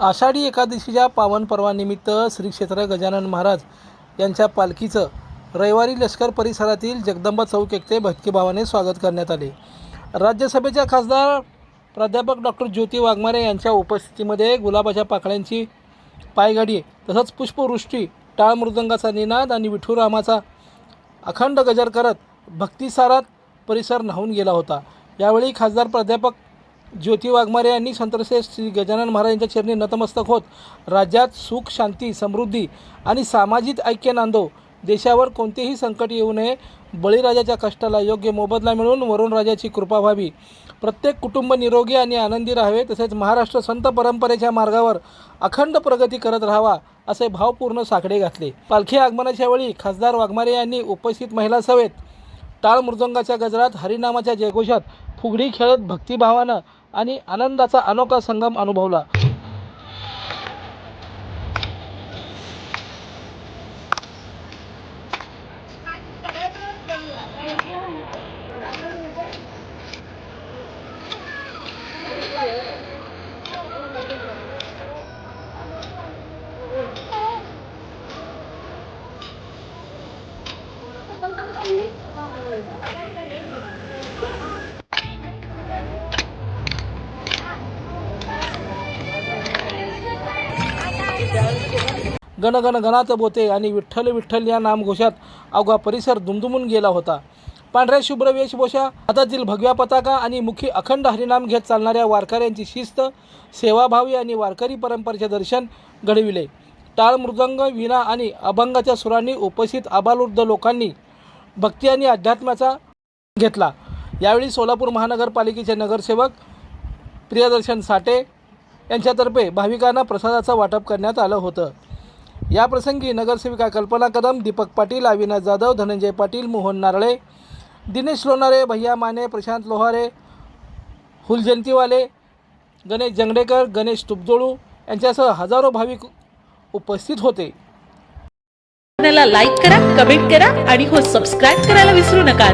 आषाढी एकादशीच्या पावन पर्वानिमित्त श्री क्षेत्र गजानन महाराज यांच्या पालखीचं रविवारी लष्कर परिसरातील जगदंबा चौक येथे भक्तिभावाने स्वागत करण्यात आले। राज्यसभेच्या खासदार प्राध्यापक डॉक्टर ज्योती वाघमारे यांच्या उपस्थितीमध्ये गुलाबाच्या पाकळ्यांची पायघडी तसंच पुष्पवृष्टी, टाळ मृदंगाचा निनाद आणि विठुरामाचा अखंड गजर करत भक्तिसारात परिसर न्हाऊन गेला होता। यावेळी खासदार प्राध्यापक ज्योती वाघमारे यांनी संतश्रेष्ठ श्री गजानन महाराजांच्या चरणी नतमस्तक होत राज्यात सुख, शांती, समृद्धी आणि सामाजिक ऐक्य नांदो, देशावर कोणतेही संकट येऊ नये, बळीराजाच्या कष्टाला योग्य मोबदला मिळून वरुणराजाची कृपा व्हावी, प्रत्येक कुटुंब निरोगी आणि आनंदी राहावे, तसेच महाराष्ट्र संत परंपरेच्या मार्गावर अखंड प्रगती करत राहावा असे भावपूर्ण साकडे घातले। पालखी आगमनाच्या वेळी खासदार वाघमारे यांनी उपस्थित महिला सवेत टाळ मृदंगाच्या गजरात, हरिनामाच्या जयघोषात फुगडी खेळत भक्तिभावानं आणि आनंदाचा अनोखा संगम अनुभवला। गण गण गणात बोते आणि विठ्ठल विठ्ठल या नामघोषात अवघा परिसर दुमदुमून गेला होता। पांढऱ्या शुभ्र वेशभूषा, हातातील भगव्या पताका आणि मुखी अखंड हरिनाम घेत चालणाऱ्या वारकऱ्यांची शिस्त, सेवाभावी आणि वारकरी परंपरेचे दर्शन घडविले। टाळ मृदंग, वीणा आणि अभंगाच्या सुरांनी उपस्थित आबालवृद्ध लोकांनी भक्ती आणि अध्यात्माचा घेतला। यावेळी सोलापूर महानगरपालिकेचे नगरसेवक प्रियदर्शन साठे यांच्यातर्फे भाविकांना प्रसादाचं वाटप करण्यात आलं होतं। या प्रसंगी नगरसेविका कल्पना कदम, दीपक पाटील, अविनाश जाधव, धनंजय पाटील, मोहन नारळे, दिनेश लोणारे, भैया माने, प्रशांत लोहारे, हुलजंतीवाले, गणेश जंगडेकर, गणेश तुपजोळू यांच्यासह हजारो भाविक उपस्थित होते। चॅनलला लाईक करा, कमेंट करा आणि सबस्क्राइब करायला विसरू नका।